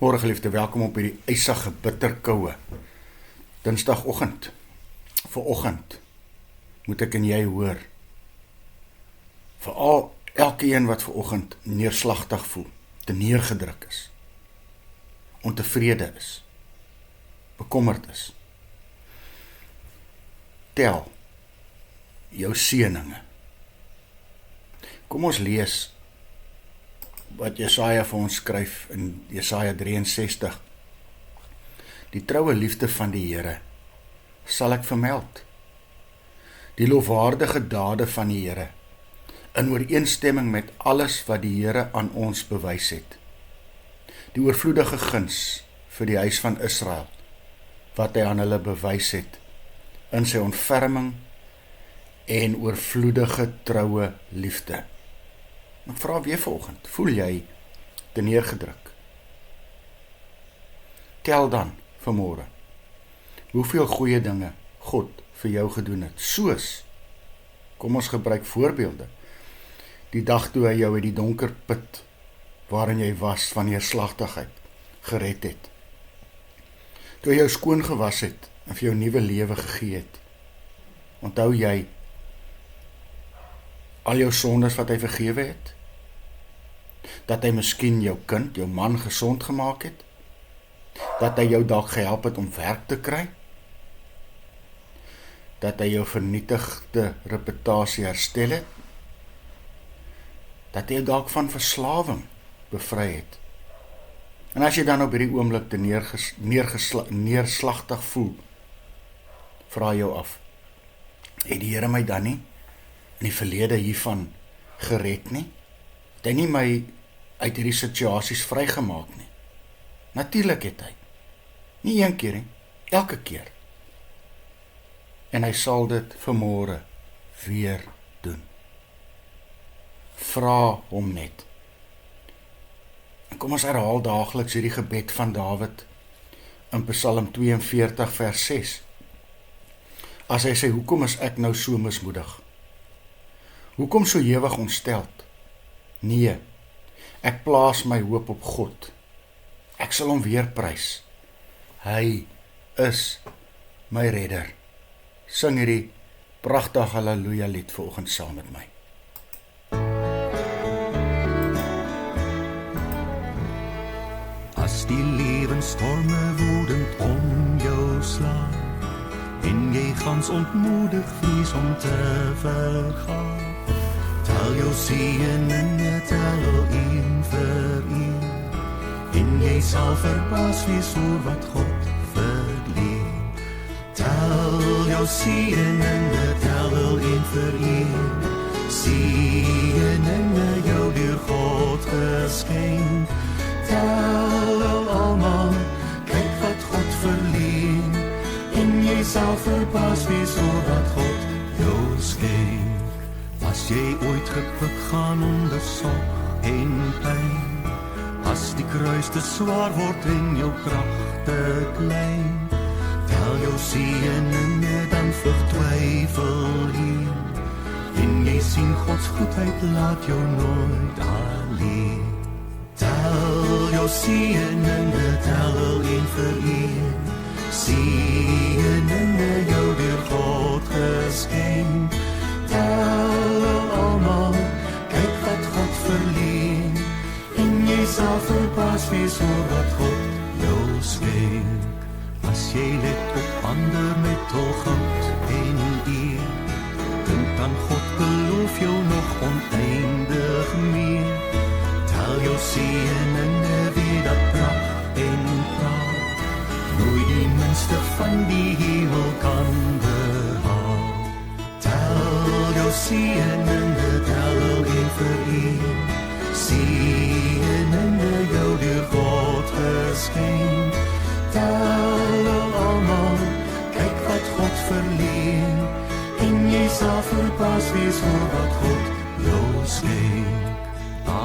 Môre geliefde, welkom op hierdie ysige bitterkoue Dinsdagoggend. Vanoggend moet ek en jy hoor, veral elkeen wat vanoggend neerslagtig voel, te neergedruk is, ontevrede is, bekommerd is. Tel jou seëninge. Kom ons lees wat Jesaja vir ons skryf in Jesaja 63. Die troue liefde van die Here sal ek vermeld. Die lofwaardige dade van die Here, in ooreenstemming met alles wat die Here aan ons bewys het. Die oorvloedige guns vir die huis van Israel, wat hy aan hulle bewys het, in sy ontferming en oorvloedige troue liefde. Ek vra weer vanoggend, voel jy te neergedruk? Tel dan vanmôre hoeveel goeie dinge God vir jou gedoen het, soos, kom ons gebruik voorbeelde, die dag toe hy jou uit die donker put, waarin jy was van neerslagtigheid, gered het, toe hy jou skoon gewas het, en vir jou nuwe lewe gegee het. Onthou jy al jou sondes wat hy vergewe het? Dat hy miskien jou kind, jou man gesond gemaak het? Dat hy jou dalk gehelp het om werk te kry? Dat hy jou vernietigde reputasie herstel het? Dat hy jou dalk van verslawing bevry het? En as jy dan op hierdie oomblik te neerslagtig voel, vra jou af, het die Here my dan nie in die verlede hiervan gered nie? Het hy nie my uit hierdie situasies vrygemaak nie? Natuurlik het hy. Nie een keer nie, elke keer. En hy sal dit vanmôre weer doen. Vra hom net. En kom ons herhaal daagliks hierdie gebed van Dawid in Psalm 42 vers 6. As hy sê, hoekom is ek nou so mismoedig? Hoekom so ewig ontsteld? Nee, ek plaas my hoop op God. Ek sal hom weer prys. Hy is my redder. Sing hierdie pragtige halleluja lied vanoggend saam met my. As die lewensstorme woedend om jou slaan, en jy gans ontmoedig vrees om te vergaan, tel jou seëninge, tel een vir een, en jy sal verbaas wees oor wat God verleen. Tel jou seëninge, tel een vir een, seëninge jou deur God geskenk. Tel almal, kyk wat God verleen, en jy sal verbaas wees oor wat God jou skenk. As jy ooit gepik gaan onder sorg en pyn, as die kruis te swaar word en jou krag te klein, tel jou seëninge, dan vlug twyfel heen, en jy sien Gods goedheid laat jou nooit alleen. Tel jou seëninge, tel een vir een, seëninge jou deur God geskenk. Tel almal, kyk wat God verleen, en jy sal verbaas wees oor wat God jou skenk. As jy let op ander met hul goud en eer, dink dan God beloof jou nog oneindig meer. Tel jou seëninge wie dat pracht en praat, nooit die minste van die hemel kan behaal. Tel jou seëninge, tel een vir een, seëninge jou deur God geskenk. Tel almal, kyk wat God verleen, en jy sal verbaas wees oor wat God jou skenk.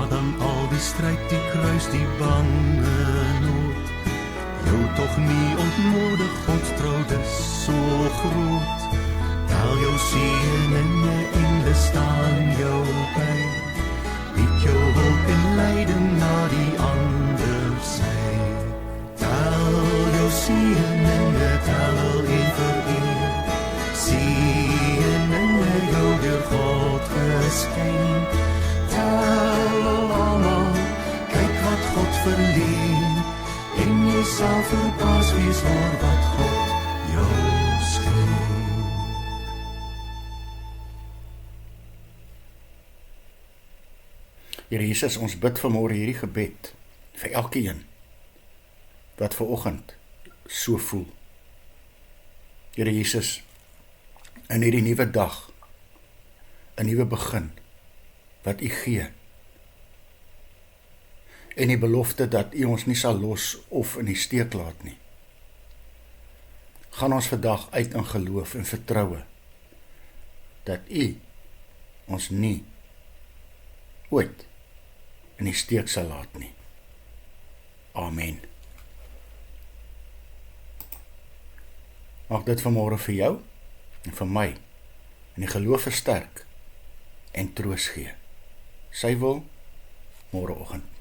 Dan al die stryd, die kruis, die bange nood, jou tog nie ontmoedig, Gods trou dis so groot. Tel jou seëninge, engele staan jou by, bied jou hulp en leiding na die ander sy. skyn. Tel almal, kyk wat God verleen, en jy sal verbaas wees oor wat God jou skenk. Here Jesus, ons bid vanmôre hierdie gebed vir elkeen wat vanoggend so voel. Here Jesus, in hierdie nuwe dag, 'n nuwe begin wat U gee, en die belofte dat U ons nie sal los of in die steek laat nie, gaan ons vandag uit in geloof en vertroue dat U ons nie ooit in die steek sal laat nie. Amen. Mag dit vanmôre vir jou en vir my in die geloof versterk en troos gee. Sy wil môreoggend.